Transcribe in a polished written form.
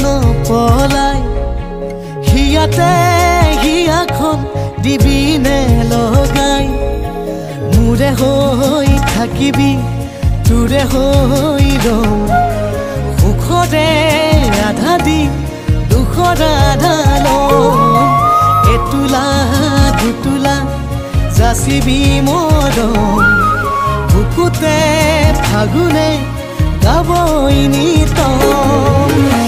নপলাই হিয়াতে হিয়াখন দিবিনে লগাই মোৰে হৈ থাকিবি তোৰে হৈ ৰম সুখৰে আধা দি দুখৰ আধা লম এতোলা দুতোলা যাচিবি মৰম বুকুতে ফাগুনে গাবই নিতম